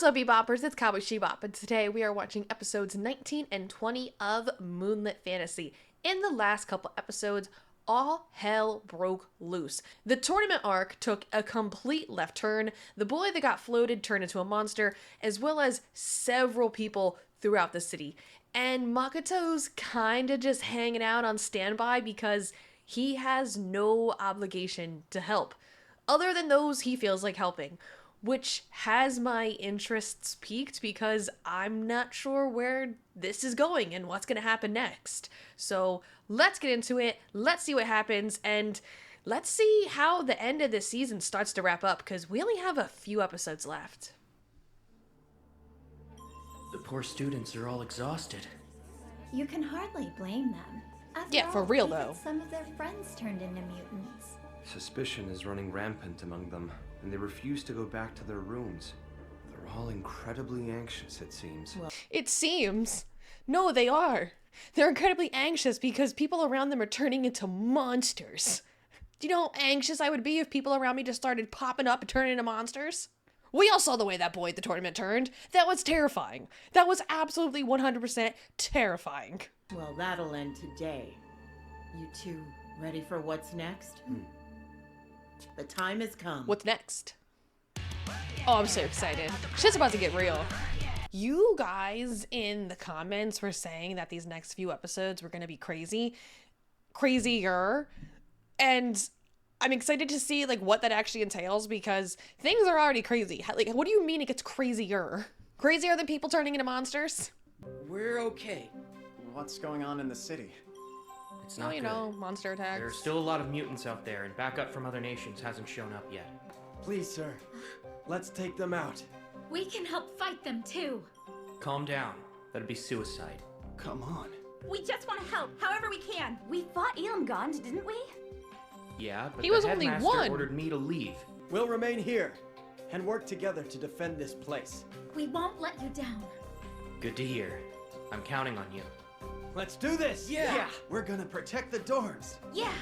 up, Beboppers? It's Cowboy Shebop, and today we are watching episodes 19 and 20 of Moonlit Fantasy. In the last couple episodes, all hell broke loose. The tournament arc took a complete left turn, the boy that got floated turned into a monster, as well as several people throughout the city. And Makoto's kinda just hanging out on standby because he has no obligation to help, other than those he feels like helping. Which has my interests piqued because I'm not sure where this is going and what's going to happen next. So let's get into it, let's see what happens, and let's see how the end of this season starts to wrap up because we only have a few episodes left. The poor students are all exhausted. You can hardly blame them. After Yeah, for all, real even though. Some of their friends turned into mutants. Suspicion is running rampant among them, and they refuse to go back to their rooms. They're all incredibly anxious, it seems. It seems. No, they are. They're incredibly anxious because people around them are turning into monsters. Do you know how anxious I would be if people around me just started popping up and turning into monsters? We all saw the way that boy at the tournament turned. That was terrifying. That was absolutely 100% terrifying. Well, that'll end today. You two ready for what's next? The time has come. What's next? Oh, I'm so excited. Shit's about to get real. You guys in the comments were saying that these next few episodes were going to be crazier. And I'm excited to see like what that actually entails because things are already crazy. Like, what do you mean it gets crazier? Crazier than people turning into monsters? We're okay. What's going on in the city? It's No, not you good. know, monster attacks. There are still a lot of mutants out there, and backup from other nations hasn't shown up yet. Please, sir. Let's take them out. We can help fight them too. Calm down. That'd be suicide. Come on. We just want to help, however we can. We fought Ilmgond, didn't we? Yeah, but He the was only headmaster one. ordered me to leave. We'll remain here and work together to defend this place. We won't let you down. Good to hear. I'm counting on you. Let's do this! Yeah. We're gonna protect the dorms. Yeah.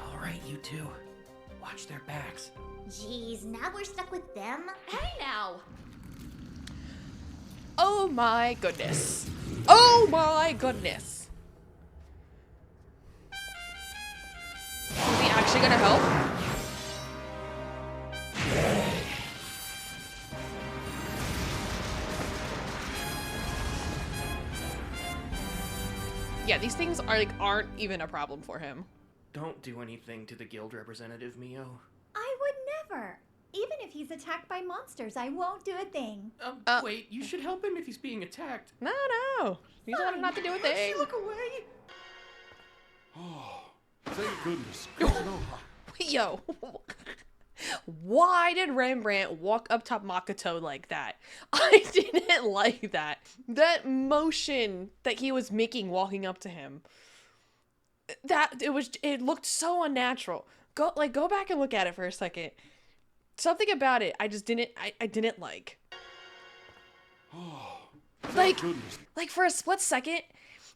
All right, you two. Watch their backs. Jeez, now we're stuck with them? Hey now. Oh my goodness. Oh my goodness. Is he actually gonna help? Yeah, these things are like aren't even a problem for him. Don't do anything to the guild representative, Mio. I would never. Even if he's attacked by monsters, I won't do a thing. Wait, you should help him if he's being attacked. No. You told him not to do a thing. Look away. Oh, thank goodness. Konoha. Yo. Why did Rembrandt walk up top Makoto like that? I didn't like that. That motion that he was making walking up to him. It looked so unnatural. Go back and look at it for a second. Something about it I just didn't like. Oh, Like, thank goodness. like for a split second,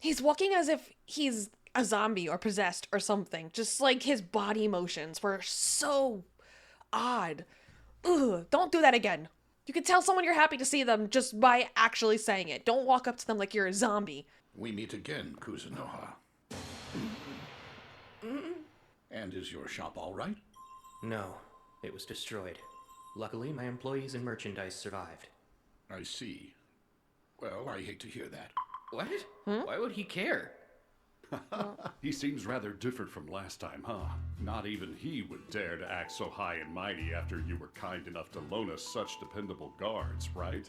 he's walking as if he's a zombie or possessed or something. Just like his body motions were so odd. Ugh, don't do that again. You can tell someone you're happy to see them just by actually saying it. Don't walk up to them like you're a zombie. We meet again, Kuzunoha. And is your shop all right? No, it was destroyed. Luckily, my employees and merchandise survived. I see. Well, I hate to hear that. What? Why would he care? He seems rather different from last time, huh? Not even he would dare to act so high and mighty after you were kind enough to loan us such dependable guards, right?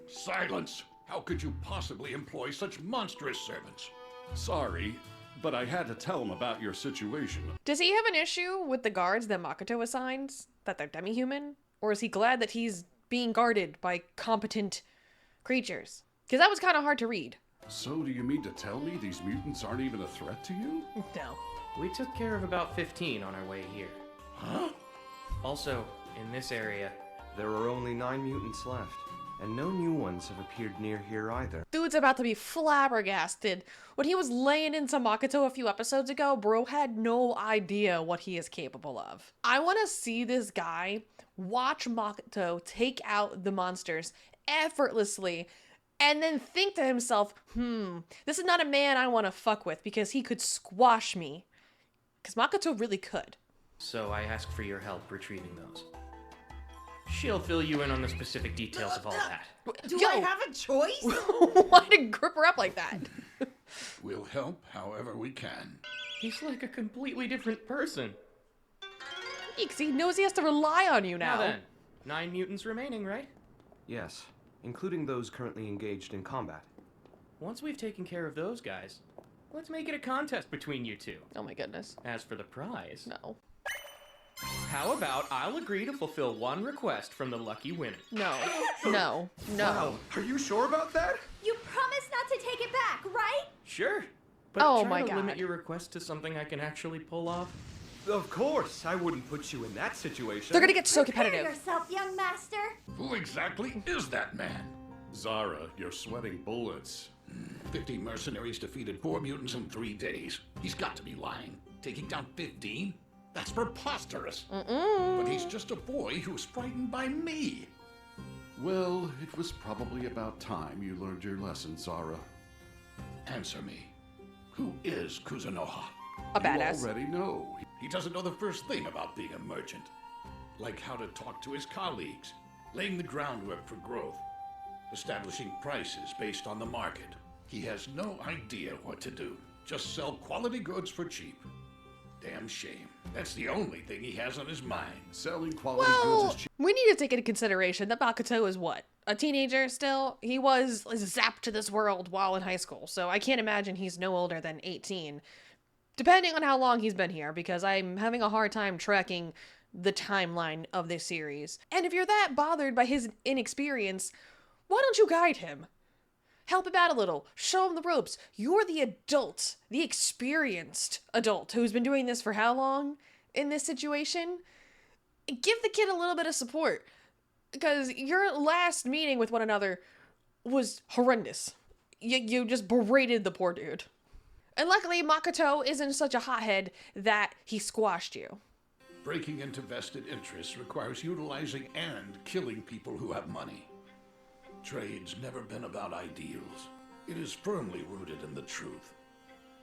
Silence! How could you possibly employ such monstrous servants? Sorry, but I had to tell him about your situation. Does he have an issue with the guards that Makoto assigns? That they're demi-human? Or is he glad that he's being guarded by competent creatures? Because that was kind of hard to read. So do you mean to tell me these mutants aren't even a threat to you? No. We took care of about 15 on our way here. Huh? Also, in this area, There are only 9 mutants left. And no new ones have appeared near here either. Dude's about to be flabbergasted. When he was laying into Makoto a few episodes ago, bro had no idea what he is capable of. I want to see this guy watch Makoto take out the monsters effortlessly and then think to himself, this is not a man I want to fuck with because he could squash me. Because Makoto really could. So I ask for your help retrieving those. She'll fill you in on the specific details of all that. Do I have a choice? Why did grip her up like that? We'll help however we can. He's like a completely different person. Because he knows he has to rely on you now. Now then, 9 mutants remaining, right? Yes, including those currently engaged in combat. Once we've taken care of those guys, let's make it a contest between you two. Oh my goodness. As for the prize, No. how about I'll agree to fulfill one request from the lucky winner? No. No. No. Wow, are you sure about that? You promised not to take it back, right? Sure. But Oh try my to God. limit your request to something I can actually pull off. Of course, I wouldn't put you in that situation. They're gonna get so Prepare competitive. yourself, young master. Who exactly is that man? Zara, you're sweating bullets. 50 mercenaries defeated 4 mutants in 3 days. He's got to be lying. Taking down 15? That's preposterous. But he's just a boy who's frightened by me. Well, it was probably about time you learned your lesson, Zara. Answer me. Who is Kuzunoha? A badass. You already know. He doesn't know the first thing about being a merchant. Like how to talk to his colleagues, laying the groundwork for growth, establishing prices based on the market. He has no idea what to do. Just sell quality goods for cheap. Damn shame. That's the only thing he has on his mind. Selling quality Well, goods is cheap. we need to take into consideration that Makoto is what? A teenager still? He was zapped to this world while in high school, so I can't imagine he's no older than 18. Depending on how long he's been here, because I'm having a hard time tracking the timeline of this series. And if you're that bothered by his inexperience, why don't you guide him? Help him out a little. Show him the ropes. You're the adult, the experienced adult who's been doing this for how long in this situation? Give the kid a little bit of support. Because your last meeting with one another was horrendous. You just berated the poor dude. And luckily, Makoto isn't such a hothead that he squashed you. Breaking into vested interests requires utilizing and killing people who have money. Trade's never been about ideals. It is firmly rooted in the truth.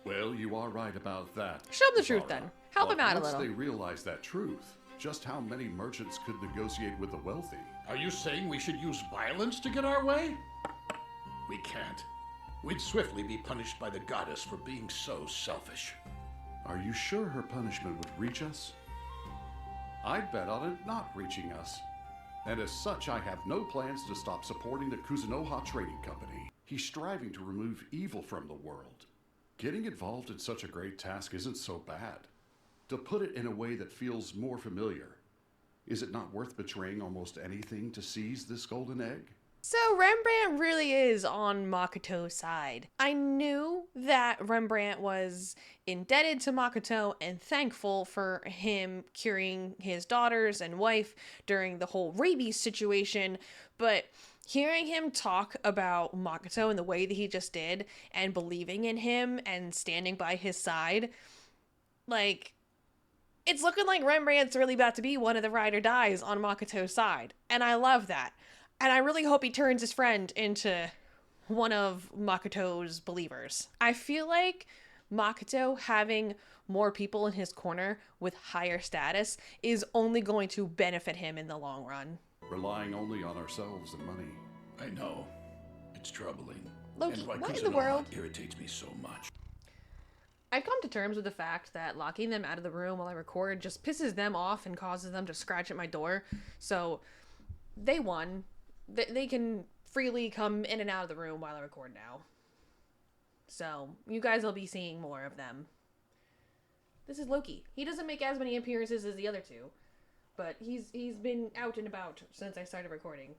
Well, you are right about that. Show him the truth Zara. then. Help him out a Once little. they realize that truth, just how many merchants could negotiate with the wealthy? Are you saying we should use violence to get our way? We can't. We'd swiftly be punished by the goddess for being so selfish. Are you sure her punishment would reach us? I'd bet on it not reaching us. And as such, I have no plans to stop supporting the Kuzunoha Trading Company. He's striving to remove evil from the world. Getting involved in such a great task isn't so bad. To put it in a way that feels more familiar, is it not worth betraying almost anything to seize this golden egg? So Rembrandt really is on Makoto's side. I knew that Rembrandt was indebted to Makoto and thankful for him curing his daughters and wife during the whole rabies situation, but hearing him talk about Makoto in the way that he just did and believing in him and standing by his side, like, it's looking like Rembrandt's really about to be one of the ride or dies on Makoto's side, and I love that. And I really hope he turns his friend into one of Makoto's believers. I feel like Makoto having more people in his corner with higher status is only going to benefit him in the long run. Relying only on ourselves and money. I know. It's troubling. Loki, And why what in the Kuzunoha world? irritates me so much. I've come to terms with the fact that locking them out of the room while I record just pisses them off and causes them to scratch at my door. So they won. They can freely come in and out of the room while I record now. So you guys will be seeing more of them. This is Loki. He doesn't make as many appearances as the other two, but he's been out and about since I started recording.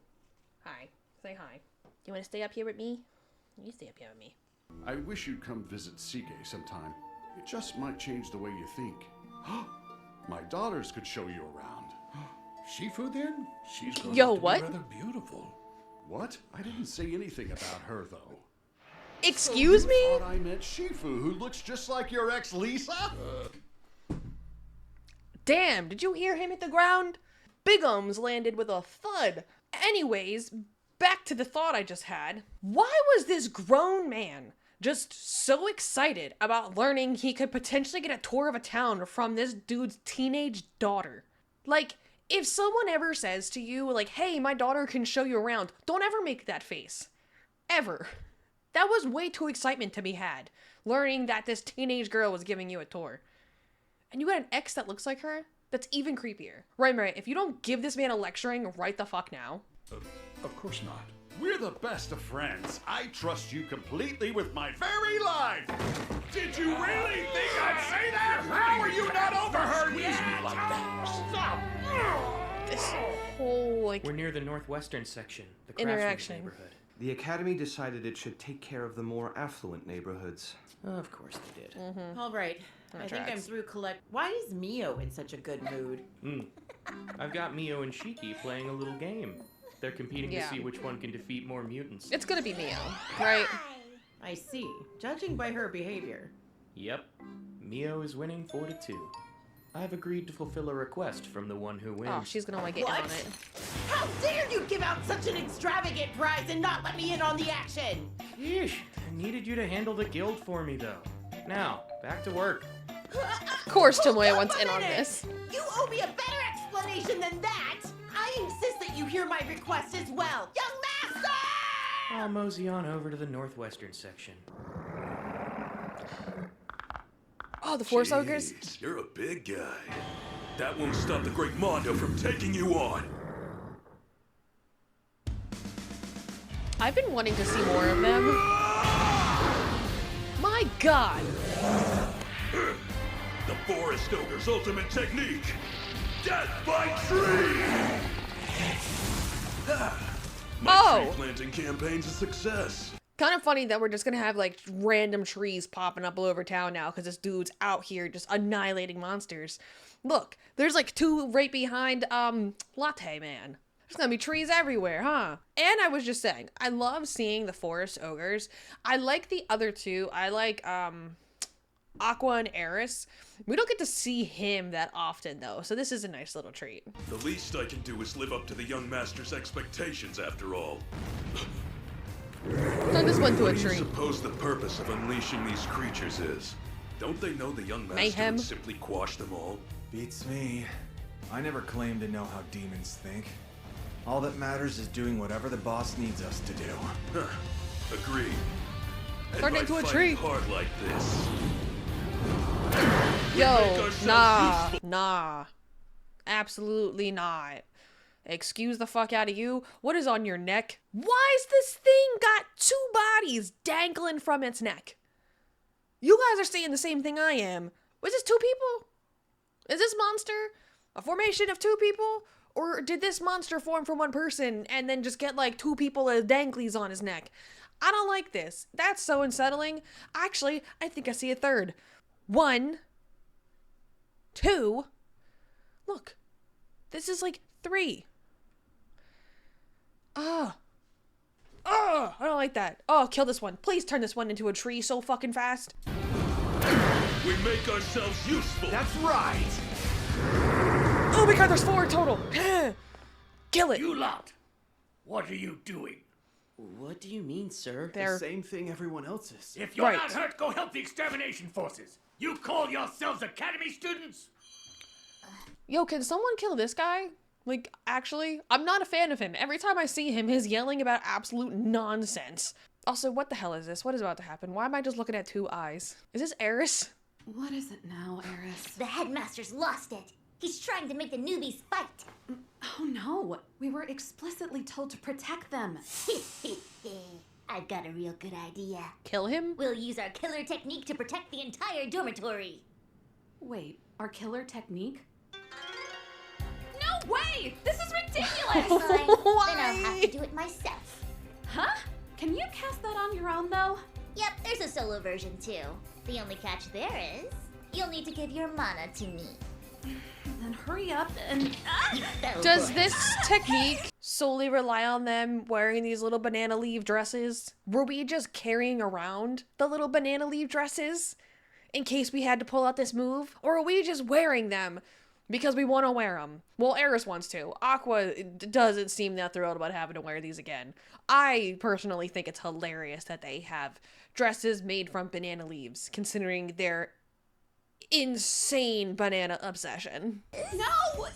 Hi. Say hi. You want to stay up here with me? You stay up here with me. I wish you'd come visit Sige sometime. It just might change the way you think. My daughters could show you around. Shifu then? She's grown Yo, up to be what? rather beautiful. What? I didn't say anything about her, though. Excuse So me? you thought I meant Shifu, who looks just like your ex Lisa? Damn, did you hear him hit the ground? Bigums landed with a thud. Anyways, back to the thought I just had. Why was this grown man just so excited about learning he could potentially get a tour of a town from this dude's teenage daughter? Like, if someone ever says to you, like, hey, my daughter can show you around, don't ever make that face. Ever. That was way too excitement to be had, learning that this teenage girl was giving you a tour. And you got an ex that looks like her? That's even creepier. Right, if you don't give this man a lecturing right the fuck now. Of course not. We're the best of friends. I trust you completely with my very life. Did you really think I'd say that? How are you not overheard yet? Stop! This whole, like, We're near the northwestern section, the Interaction. Craftsman's neighborhood. The Academy decided it should take care of the more affluent neighborhoods. Of course they did. All right. I think I'm tracks. through collect. Why is Mio in such a good mood? I've got Mio and Shiki playing a little game. They're competing Yeah. to see which one can defeat more mutants. it's gonna be Mio, right? I see. Judging by her behavior. Yep. Mio is winning 4-2. I've agreed to fulfill a request from the one who wins. Oh, she's gonna want to get in on it. How dare you give out such an extravagant prize and not let me in on the action? Yeesh. I needed you to handle the guild for me, though. Now, back to work. Of course Tomoya Hold wants up a in on minute. this. You owe me a better explanation than that. I insist that you hear my request as well. Young master! I'll mosey on over to the northwestern section. Oh, the Force Ogres? Jeez, you're a big guy. That won't stop the great Mondo from taking you on. I've been wanting to see more of them. My god! The Forest Ogre's ultimate technique. Death by tree! My tree planting campaign's a success. Kind of funny that we're just gonna have like random trees popping up all over town now because this dude's out here just annihilating monsters. Look, there's like two right behind Latte Man. There's gonna be trees everywhere, huh? And I was just saying, I love seeing the forest ogres. I like the other two. I like Aqua and Eris. We don't get to see him that often though, so this is a nice little treat. The least I can do is live up to the young master's expectations, after all. Turn this one to a What do you treat. suppose the purpose of unleashing these creatures is? Don't they know the young master Mayhem. would simply quash them all? Beats me. I never claimed to know how demons think. All that matters is doing whatever the boss needs us to do. Huh. Agreed. And Turn by into a fighting tree. hard like this, we make Yo, ourselves nah, useful. nah. Absolutely not. Excuse the fuck out of you. What is on your neck? Why is this thing got two bodies dangling from its neck? You guys are saying the same thing I am. Was this two people? Is this monster a formation of two people? Or did this monster form from one person and then just get like two people as danglies on his neck? I don't like this. That's so unsettling. Actually, I think I see a third. 1, 2. Look, this is like 3. I don't like that. Oh, kill this one. Please turn this one into a tree so fucking fast. We make ourselves useful. That's right! Oh my god, there's 4 total. Kill it. You lot! What are you doing? What do you mean, sir? There. Same thing everyone else is. If you're Right. not hurt, go help the extermination forces. You call yourselves Academy students? Yo, can someone kill this guy? Like, actually, I'm not a fan of him. Every time I see him, he's yelling about absolute nonsense. Also, what the hell is this? What is about to happen? Why am I just looking at 2 eyes? Is this Eris? What is it now, Eris? The headmaster's lost it. He's trying to make the newbies fight. Oh no, we were explicitly told to protect them. I've got a real good idea. Kill him? We'll use our killer technique to protect the entire dormitory. Wait, our killer technique? No way! This is ridiculous! Fine, then I'll have to do it myself. Huh? Can you cast that on your own, though? Yep, there's a solo version too. The only catch there is, you'll need to give your mana to me. Then hurry up and... Does this technique solely rely on them wearing these little banana leaf dresses? Were we just carrying around the little banana leaf dresses in case we had to pull out this move? Or are we just wearing them because we want to wear them? Well, Eris wants to. Aqua doesn't seem that thrilled about having to wear these again. I personally think it's hilarious that they have dresses made from banana leaves, considering their insane banana obsession. No!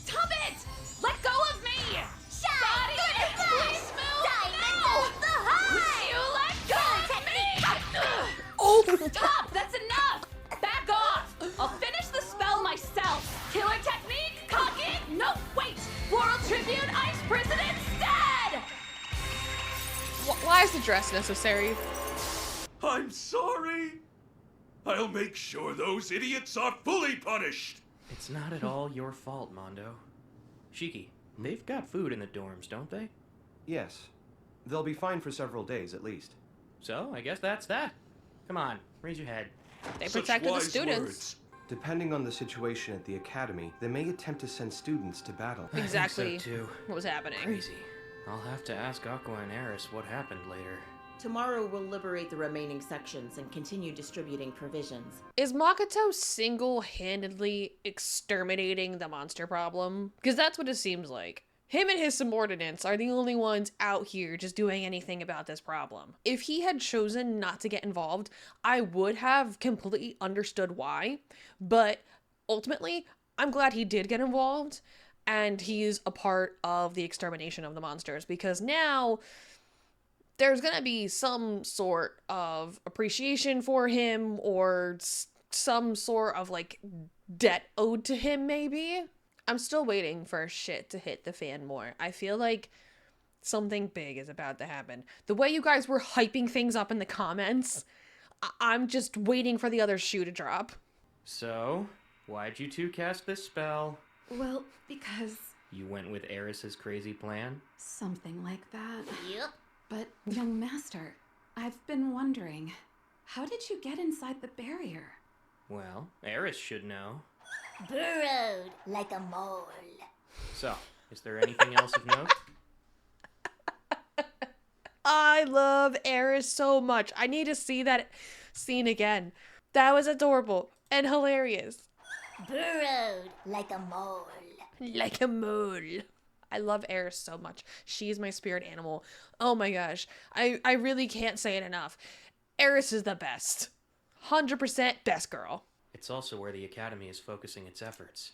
Stop it! Let go of me! Shine! Please move! No! You let go of me! Oh! Stop! That's enough! Back off! I'll finish the spell myself! Killer technique! Cocky! No, wait! Floral Tribute Ice Prison instead! Why is the dress necessary? I'm sorry. I'll make sure those idiots are fully punished. It's not at all your fault, Mondo. Shiki, they've got food in the dorms, don't they? Yes. They'll be fine for several days at least. So, I guess that's that. Come on, raise your head. They Such protected the wise students. words. Depending on the situation at the academy, they may attempt to send students to battle. Exactly I think so too. what was happening. Crazy. I'll have to ask Aqua and Eris what happened later. Tomorrow we'll liberate the remaining sections and continue distributing provisions. Is Makoto single-handedly exterminating the monster problem? Because that's what it seems like. Him and his subordinates are the only ones out here just doing anything about this problem. If he had chosen not to get involved, I would have completely understood why. But ultimately, I'm glad he did get involved and he's a part of the extermination of the monsters, because now there's gonna be some sort of appreciation for him, or some sort of like debt owed to him, maybe. I'm still waiting for shit to hit the fan more. I feel like something big is about to happen. The way you guys were hyping things up in the comments, I'm just waiting for the other shoe to drop. So, why'd you two cast this spell? Well, because You went with Eris's crazy plan? something like that. Yep. But, young master, I've been wondering, how did you get inside the barrier? Well, Eris should know. Burrowed like a mole. So, is there anything else of note? I love Eris so much. I need to see that scene again. That was adorable and hilarious. Burrowed like a mole. Like a mole. I love Eris so much. She's my spirit animal. Oh my gosh. I really can't say it enough. Eris is the best. 100% best girl. It's also where the Academy is focusing its efforts.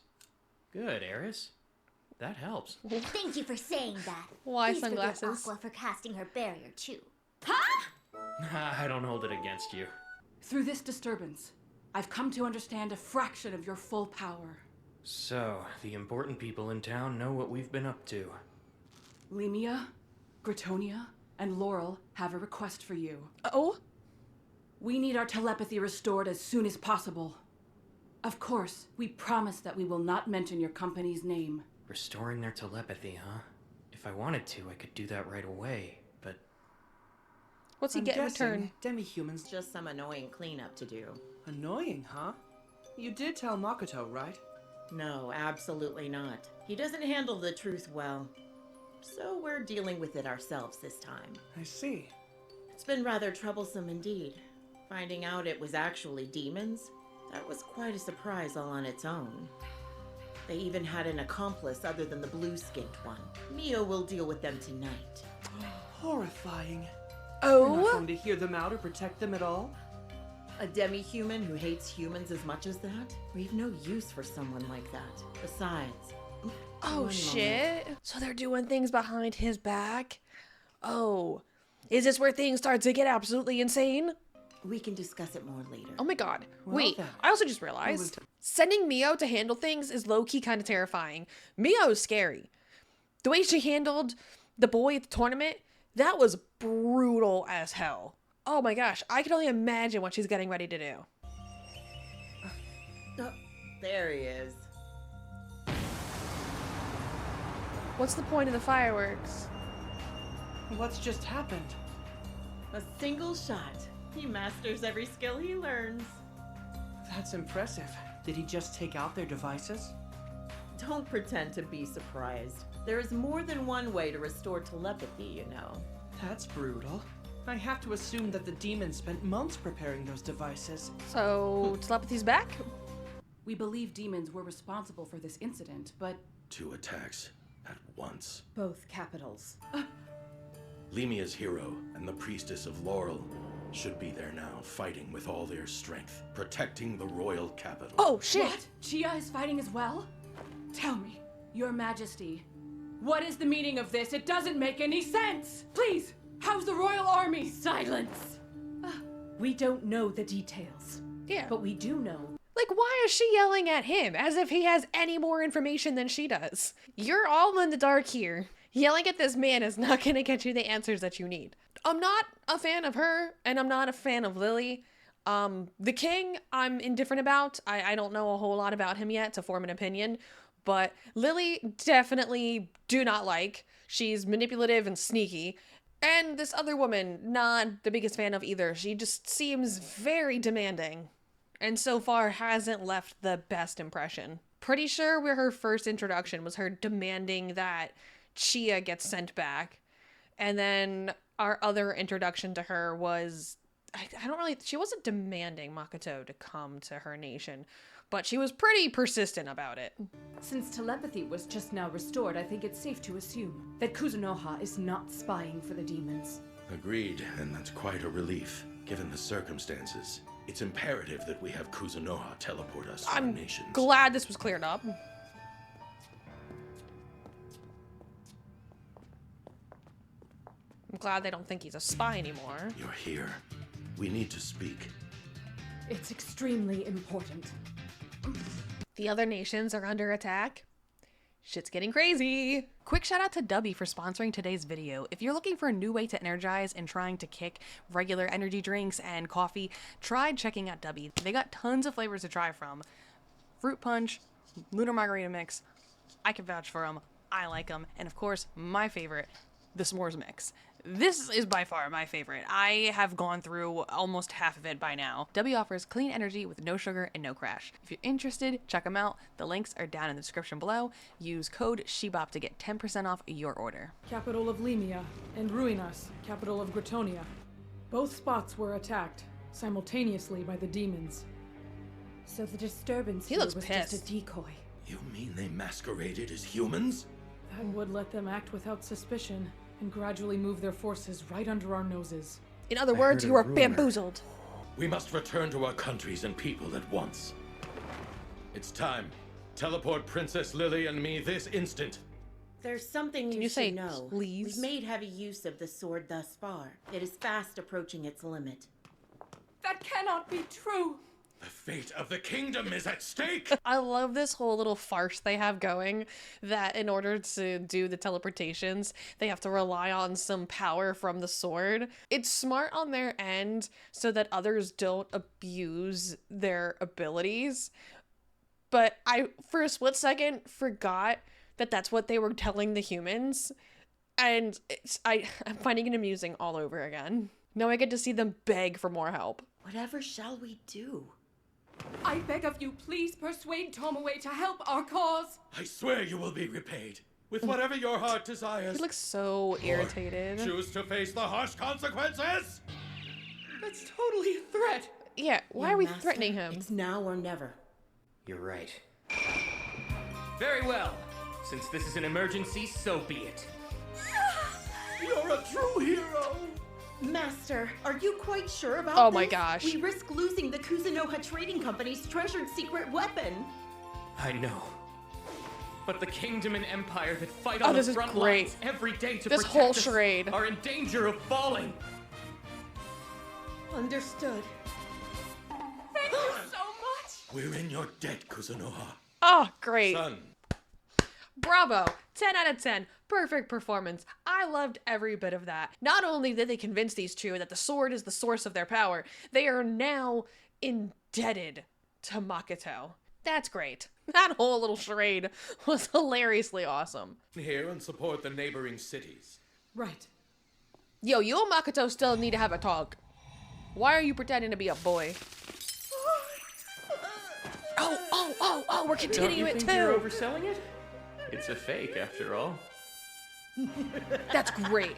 Good, Eris. That helps. Thank you for saying that. Why Please sunglasses? forgive Aqua for casting her barrier too. I don't hold it against you. Through this disturbance, I've come to understand a fraction of your full power. So, the important people in town know what we've been up to. Lemia, Gratonia, and Laurel have a request for you. Oh? We need our telepathy restored as soon as possible. Of course, we promise that we will not mention your company's name. Restoring their telepathy, huh? If I wanted to, I could do that right away, but... What's he get in return? Demi-humans Just some annoying cleanup to do. annoying, huh? You did tell Makoto, right? No, absolutely not. He doesn't handle the truth well. So we're dealing with it ourselves this time. I see. It's been rather troublesome indeed. Finding out it was actually demons, that was quite a surprise all on its own. They even had an accomplice other than the blue-skinned one. Mio will deal with them tonight. Horrifying. You're not Oh? going to hear them out or protect them at all? A demi-human who hates humans as much as that? We've no use for someone like that. Besides... Oh one shit. So they're doing things behind his back? Oh. Is this where things start to get absolutely insane? We can discuss it more later. Oh my god. Well Wait, then. I also just realized sending Mio to handle things is low-key kind of terrifying. Mio is scary. The way she handled the boy at the tournament, that was brutal as hell. Oh my gosh, I can only imagine what she's getting ready to do. Oh, there he is. What's the point of the fireworks? What's just happened? A single shot. He masters every skill he learns. That's impressive. Did he just take out their devices? Don't pretend to be surprised. There is more than one way to restore telepathy, you know. That's brutal. I have to assume that the demons spent months preparing those devices. So, telepathy's back? We believe demons were responsible for this incident, but 2 attacks at once. both capitals. Lemia's hero and the priestess of Laurel should be there now, fighting with all their strength, protecting the royal capital. Oh, shit! What? Chia is fighting as well? Tell me, Your Majesty, what is the meaning of this? It doesn't make any sense! Please, how's the royal army? Silence! We don't know the details. Yeah. But we do know. Like, why is she yelling at him as if he has any more information than she does? You're all in the dark here. Yelling at this man is not gonna get you the answers that you need. I'm not a fan of her, and I'm not a fan of Lily. The king, I'm indifferent about. I don't know a whole lot about him yet to form an opinion, but Lily definitely do not like. She's manipulative and sneaky. And this other woman, not the biggest fan of either. She just seems very demanding, and so far hasn't left the best impression. Pretty sure where her first introduction was her demanding that Chia gets sent back, and then our other introduction to her was, she wasn't demanding Makoto to come to her nation, but she was pretty persistent about it. Since telepathy was just now restored, I think it's safe to assume that Kuzunoha is not spying for the demons. Agreed, and that's quite a relief, given the circumstances. It's imperative that we have Kuzunoha teleport us to our nations. Glad this was cleared up. I'm glad they don't think he's a spy anymore. You're here. We need to speak. It's extremely important. The other nations are under attack. Shit's getting crazy. Quick shout out to Dubby for sponsoring today's video. If you're looking for a new way to energize and trying to kick regular energy drinks and coffee, try checking out Dubby. They got tons of flavors to try from. Fruit punch, Lunar Margarita mix. I can vouch for them. I like them. And of course, my favorite, the S'mores mix. This is by far my favorite. I have gone through almost half of it by now. W offers clean energy with no sugar and no crash. If you're interested, check them out. The links are down in the description below. Use code SHEBOP to get 10% off your order. Capital of Lemia, and Ruinas, capital of Gretonia. Both spots were attacked simultaneously by the demons. So the disturbance He here looks was pissed. just a decoy. You mean they masqueraded as humans? That would let them act without suspicion and gradually move their forces right under our noses. In other words, you are bamboozled. We must return to our countries and people at once. It's time. Teleport Princess Lily and me this instant. There's something Can you you say should know. please? We've made heavy use of the sword thus far. It is fast approaching its limit. That cannot be true. The fate of the kingdom is at stake! I love this whole little farce they have going, that in order to do the teleportations, they have to rely on some power from the sword. It's smart on their end so that others don't abuse their abilities. But I, for a split second, forgot that that's what they were telling the humans. And I'm finding it amusing all over again. Now I get to see them beg for more help. Whatever shall we do? I beg of you, please persuade Tomoe to help our cause. I swear you will be repaid, with whatever your heart desires. He looks so irritated. Choose to face the harsh consequences? That's totally a threat. Yeah, why are we threatening him? It's now or never. You're right. Very well. Since this is an emergency, so be it. You're a true hero! Master, are you quite sure about Oh this? my gosh. We risk losing the Kuzunoha Trading Company's treasured secret weapon. I know. But the kingdom and empire that fight Oh, on this the is front great. lines every day to This protect whole us charade. are in danger of falling. Understood. Thank you so much. We're in your debt, Kuzunoha. Oh, great. Son, Bravo. 10 out of 10. Perfect performance. I loved every bit of that. Not only did they convince these two that the sword is the source of their power, they are now indebted to Makoto. That's great. That whole little charade was hilariously awesome. here and support the neighboring cities. Right. Yo, you and Makoto still need to have a talk. Why are you pretending to be a boy? Oh, we're continuing Don't it you too. think you're overselling it? It's a fake, after all. That's great.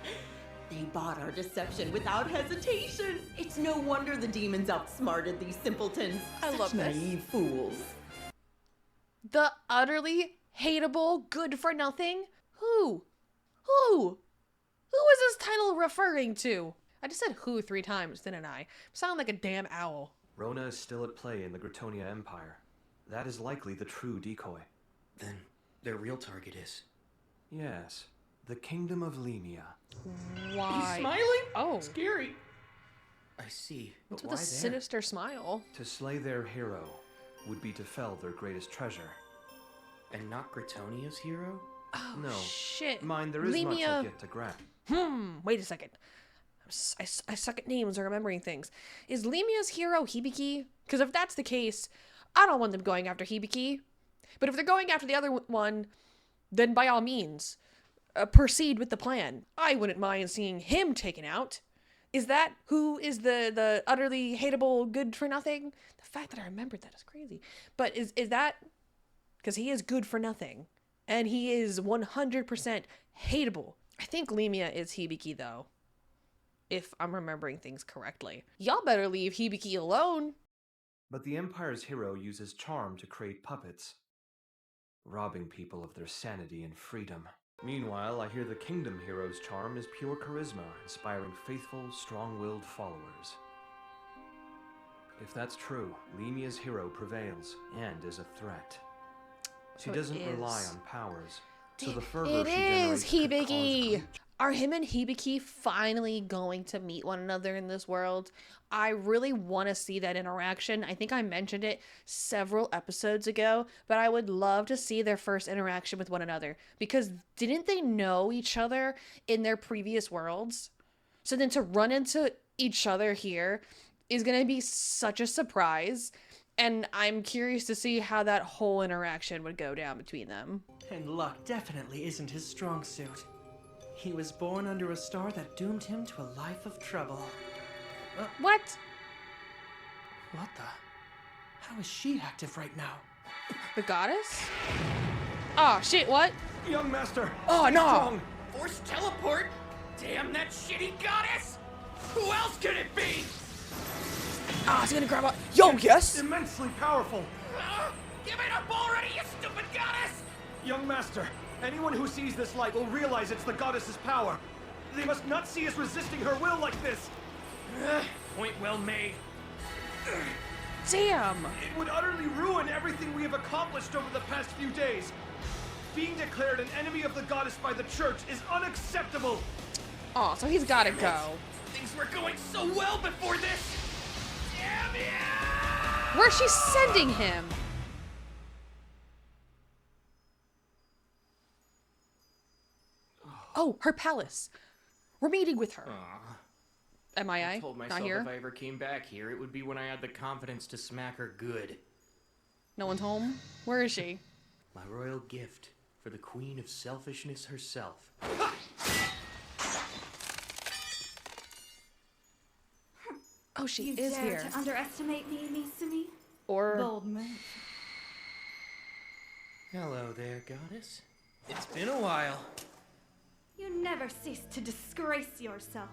They bought our deception without hesitation. It's no wonder the demons outsmarted these simpletons. I love this. Naive fools. The utterly hateable, good for nothing? Who? Who is this title referring to? I just said who 3 times, didn't I? Sound like a damn owl. Rona is still at play in the Gratonia Empire. That is likely the true decoy. Then their real target is... Yes, the Kingdom of Lemia. Why? He's smiling? Oh. Scary. I see. What's But with why a there? sinister smile? To slay their hero would be to fell their greatest treasure. And not Gratonia's hero? Oh, No. shit. Mind, there is much Lemia... I get to grab. Wait a second. I suck at names or remembering things. Is Lemia's hero Hibiki? Because if that's the case, I don't want them going after Hibiki. But if they're going after the other one, then by all means, proceed with the plan. I wouldn't mind seeing him taken out. Is that who is the utterly hateable good for nothing? The fact that I remembered that is crazy. But is that... Because he is good for nothing. And he is 100% hateable. I think Lemia is Hibiki, though. If I'm remembering things correctly. Y'all better leave Hibiki alone. But the Empire's hero uses charm to create puppets, robbing people of their sanity and freedom. Meanwhile, I hear the Kingdom hero's charm is pure charisma, inspiring faithful, strong-willed followers. If that's true, Lemia's hero prevails and is a threat. She So it doesn't rely is. on powers, so the fervor It she is generates could cause Hibiki. grief. Are him and Hibiki finally going to meet one another in this world? I really want to see that interaction. I think I mentioned it several episodes ago, but I would love to see their first interaction with one another. Because didn't they know each other in their previous worlds? So then to run into each other here is going to be such a surprise. And I'm curious to see how that whole interaction would go down between them. And luck definitely isn't his strong suit. He was born under a star that doomed him to a life of trouble. What? What the? How is she active right now? The goddess? Oh, shit, what? Young master! Oh, stay no! strong. Forced teleport? Damn that shitty goddess! Who else could it be? Ah, he's gonna grab a... Yo, yes! Immensely powerful! Give it up already, you stupid goddess! Young master, anyone who sees this light will realize it's the goddess's power. They must not see us resisting her will like this. Point well made. Damn! It would utterly ruin everything we have accomplished over the past few days. Being declared an enemy of the goddess by the church is unacceptable. Oh, so he's gotta go. Things were going so well before this! Damn it! Where's she sending him? Oh, her palace. We're meeting with her. MIA? I told myself Not here? if I ever came back here, it would be when I had the confidence to smack her good. No one's home? Where is she? My royal gift for the queen of selfishness herself. Oh, she You is dare here. to underestimate me, Misumi? Or... Bold move. Hello there, goddess. It's been a while. You never cease to disgrace yourself.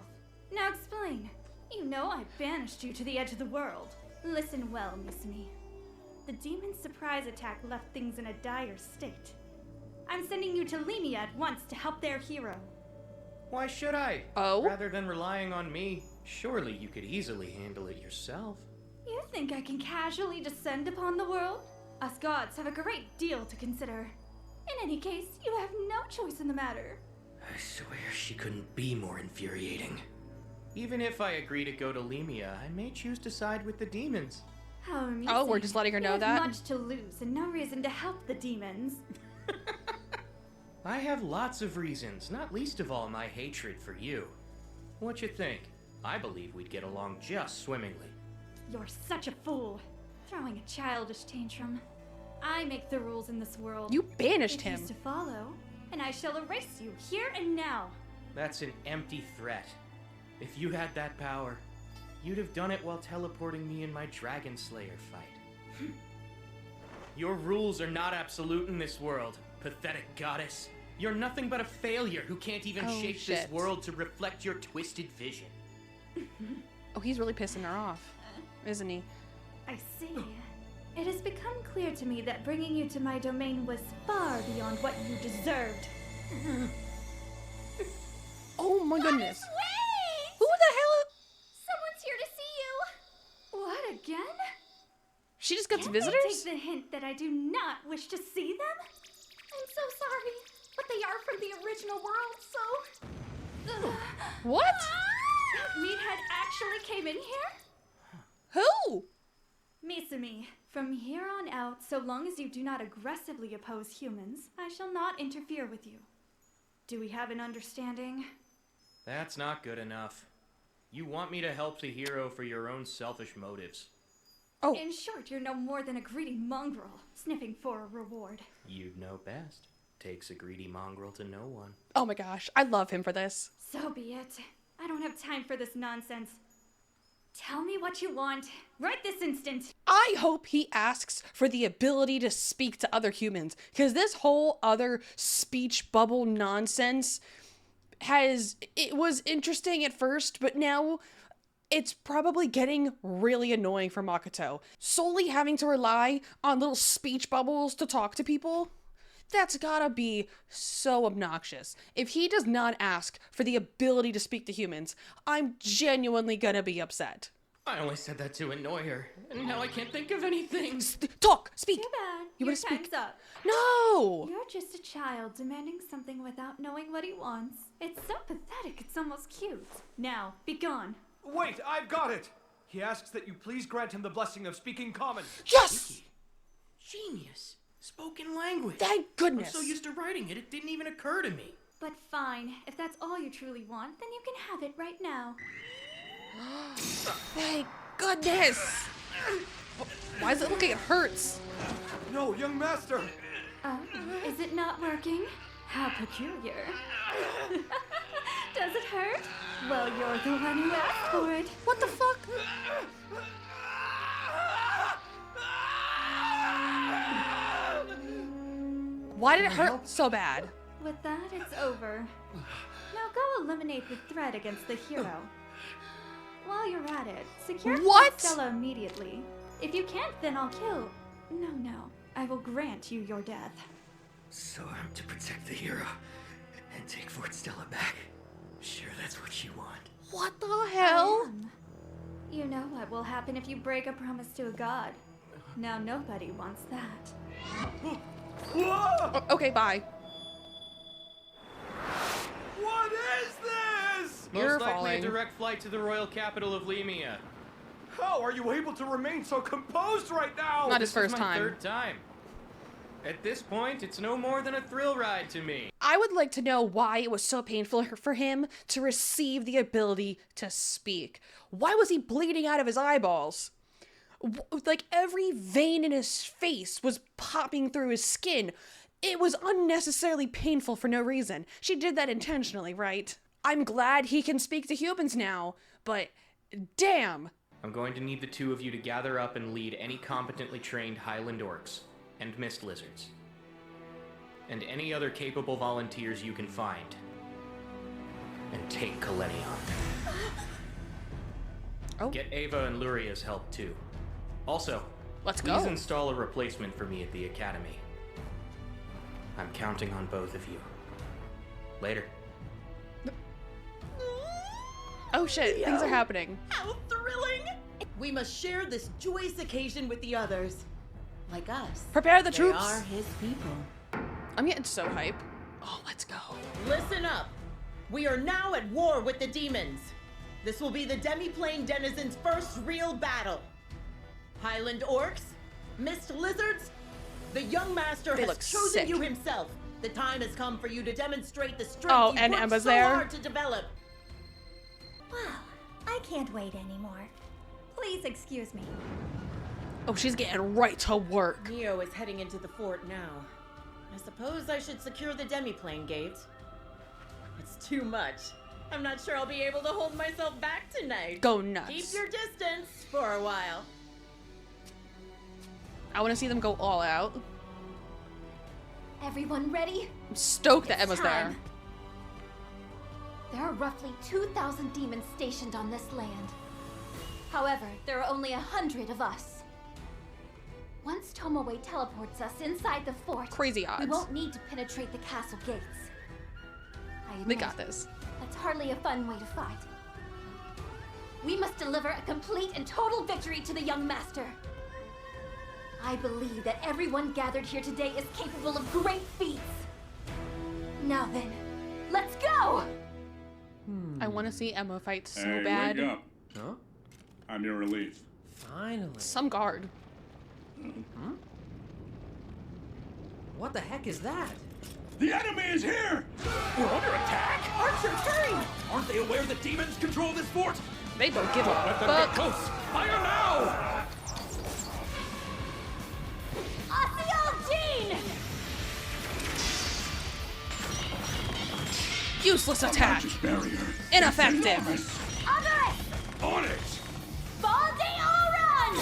Now explain. You know I banished you to the edge of the world. Listen well, Misumi. The demon's surprise attack left things in a dire state. I'm sending you to Lemia at once to help their hero. Why should I? Oh? Rather than relying on me, surely you could easily handle it yourself. You think I can casually descend upon the world? Us gods have a great deal to consider. In any case, you have no choice in the matter. I swear she couldn't be more infuriating. Even if I agree to go to Lemia, I may choose to side with the demons. How amusing. Oh, we're just letting her know you that? have much to lose and no reason to help the demons. I have lots of reasons, not least of all my hatred for you. What you think? I believe we'd get along just swimmingly. You're such a fool. Throwing a childish tantrum. I make the rules in this world. You banished him. Refuse to follow, and I shall erase you here and now. That's an empty threat. If you had that power, you'd have done it while teleporting me in my Dragon Slayer fight. Your rules are not absolute in this world, pathetic goddess. You're nothing but a failure who can't even shape this world to reflect your twisted vision. Oh, he's really pissing her off, isn't he? I see. It has become clear to me that bringing you to my domain was far beyond what you deserved. Oh my goodness. Wait! Who the hell? Someone's here to see you! What, again? She just got Can't visitors? they take the hint that I do not wish to see them? I'm so sorry, but they are from the original world, so... What? That meathead actually came in here? Who? Misumi, from here on out, so long as you do not aggressively oppose humans, I shall not interfere with you. Do we have an understanding? That's not good enough. You want me to help the hero for your own selfish motives. Oh. In short, you're no more than a greedy mongrel, sniffing for a reward. You'd know best. Takes a greedy mongrel to know one. Oh my gosh, I love him for this. So be it. I don't have time for this nonsense. Tell me what you want, right this instant. I hope he asks for the ability to speak to other humans, because this whole other speech bubble nonsense it was interesting at first, but now it's probably getting really annoying for Makoto. Solely having to rely on little speech bubbles to talk to people, that's gotta be so obnoxious. If he does not ask for the ability to speak to humans, I'm genuinely gonna be upset. I only said that to annoy her, and now I can't think of anything. Talk! Speak! Too bad. You Your wanna speak? time's up. No! You're just a child demanding something without knowing what he wants. It's so pathetic, it's almost cute. Now, be gone. Wait, I've got it! He asks that you please grant him the blessing of speaking common. Yes! Genius. Spoken language. Thank goodness. I'm so used to writing it, it didn't even occur to me. But fine, if that's all you truly want, then you can have it right now. Thank goodness! Why does it look like it hurts? No, young master! Oh, is it not working? How peculiar. Does it hurt? Well, you're the one who asked for it. What the fuck? Why did it hurt so bad? With that, it's over. Now go eliminate the threat against the hero. While you're at it, secure What? Stella immediately. If you can't, then I'll kill. No. I will grant you your death. So I'm to protect the hero and take Fort Stella back. Sure, that's what you want. What the hell? I am. You know what will happen if you break a promise to a god. Now nobody wants that. Okay, bye. What is this? You're Most likely falling. a direct flight to the royal capital of Lemia. How are you able to remain so composed right now? Not his This is first my time. third time. At this point, it's no more than a thrill ride to me. I would like to know why it was so painful for him to receive the ability to speak. Why was he bleeding out of his eyeballs? Like every vein in his face was popping through his skin. It was unnecessarily painful for no reason. She did that intentionally, right? I'm glad he can speak to humans now, but damn. I'm going to need the two of you to gather up and lead any competently trained Highland orcs and mist lizards. And any other capable volunteers you can find. And take Kalenion. Oh. Get Ava and Luria's help too. Also, Let's please go. install a replacement for me at the academy. I'm counting on both of you. Later. Oh shit, things are happening. How thrilling! We must share this joyous occasion with the others. Like us. Prepare the They troops. are his people. I'm getting so hype. Oh, let's go. Listen up. We are now at war with the demons. This will be the demi-plane denizens' first real battle. Highland orcs, mist lizards, the young master They has look chosen sick. you himself. The time has come for you to demonstrate the strength Oh, you and worked Emma's so there? hard to develop. Wow, I can't wait anymore. Please excuse me. Oh, she's getting right to work. Neo is heading into the fort now. I suppose I should secure the demi-plane gates. It's too much. I'm not sure I'll be able to hold myself back tonight. Go nuts. Keep your distance for a while. I want to see them go all out. Everyone ready? I'm stoked that It's Emma's time. there. There are roughly 2,000 demons stationed on this land. However, there are only 100 of us. Once Tomoe teleports us inside the fort, Crazy odds. we won't need to penetrate the castle gates. I We admit, got this. that's hardly a fun way to fight. We must deliver a complete and total victory to the young master. I believe that everyone gathered here today is capable of great feats. Now then, let's go! I want to see Emma fight so Hey, bad. wake up. Huh? I'm your relief. Finally. Some guard. What the heck is that? The enemy is here! We're under attack! Archer, hurry! Aren't they aware that demons control this fort? They don't give a Let them get fuck. close! Fire now! Asiel Jean! Useless attack. Largest barrier. Ineffective. Enormous. Others! On it! Balde Oran!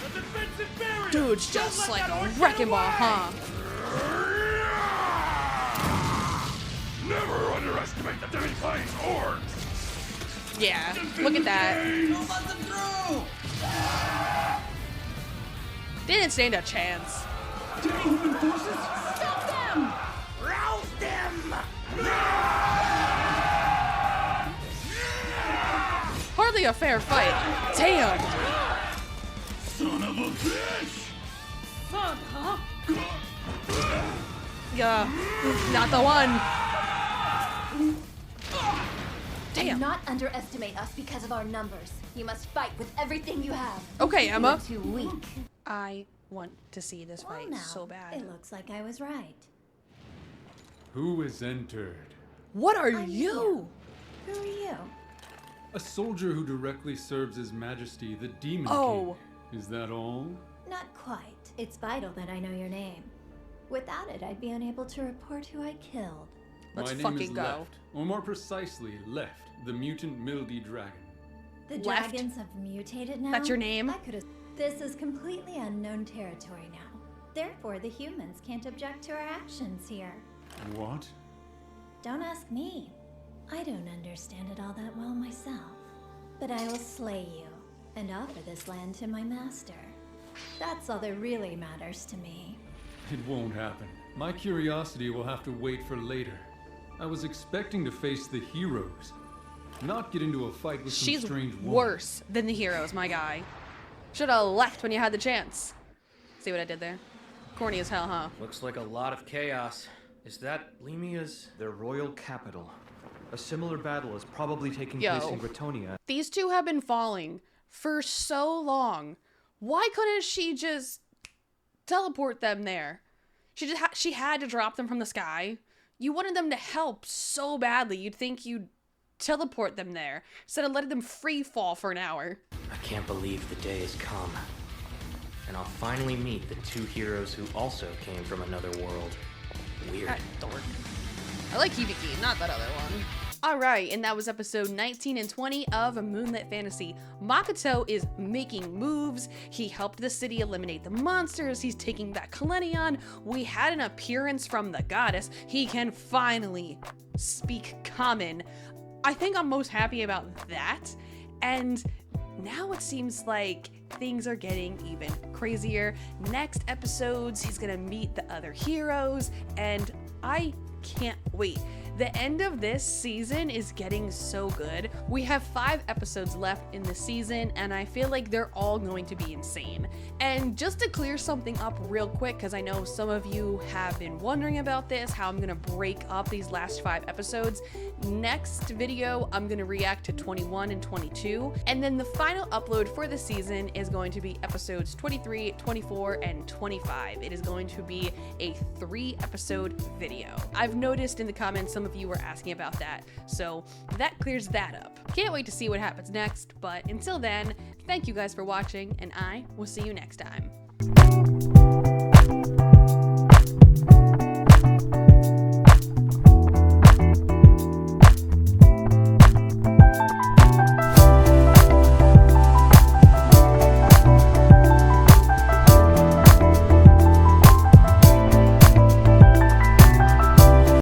The defensive barrier! Dude's just like a wrecking ball, huh? Never underestimate the Demifying Horde! Yeah, look at that. Don't let them through! Didn't stand a chance. Demi-human forces? Stop them! Rouse them! Hardly a fair fight. Damn. Son of a bitch! Son, huh? Yeah, not the one. Do Damn. not underestimate us because of our numbers. You must fight with everything you have. Okay, Emma. You're too weak. I want to see this fight so bad. It looks like I was right. Who has entered? What are I'm you? Who are you? A soldier who directly serves His Majesty, the Demon Oh. King. Is that all? Not quite. It's vital that I know your name. Without it, I'd be unable to report who I killed. Let's My name fucking is go. Left, or more precisely, Left, the mutant mildy dragon. The Left? dragons have mutated now? That's your name? I could have. This is completely unknown territory now. Therefore, the humans can't object to our actions here. What? Don't ask me. I don't understand it all that well myself. But I will slay you and offer this land to my master. That's all that really matters to me. It won't happen. My curiosity will have to wait for later. I was expecting to face the heroes, not get into a fight with some She's strange woman. worse than the heroes, my guy. Should have left when you had the chance. See what I did there? Corny as hell, huh? Looks like a lot of chaos. Is that Lemia's? Their royal capital. A similar battle is probably taking Yo. place in Gretonia. These two have been falling for so long. Why couldn't she just teleport them there? She had to drop them from the sky. You wanted them to help so badly. You'd think you'd teleport them there instead of letting them free fall for an hour. I can't believe the day has come. And I'll finally meet the two heroes who also came from another world. Weird. That dork. I like Hibiki, not that other one. Alright, and that was episode 19 and 20 of Moonlit Fantasy. Makoto is making moves. He helped the city eliminate the monsters. He's taking back Kalenion. We had an appearance from the goddess. He can finally speak common. I think I'm most happy about that. And now it seems like things are getting even crazier. Next episodes, he's gonna meet the other heroes, and I can't wait. The end of this season is getting so good. We have 5 episodes left in the season, and I feel like they're all going to be insane. And just to clear something up real quick, because I know some of you have been wondering about this, how I'm gonna break up these last 5 episodes. Next video, I'm gonna react to 21 and 22, and then the final upload for the season is going to be episodes 23, 24, and 25. It is going to be a 3-episode video. I've noticed in the comments some of you were asking about that, so that clears that up. Can't wait to see what happens next, but until then, thank you guys for watching, and I will see you next time.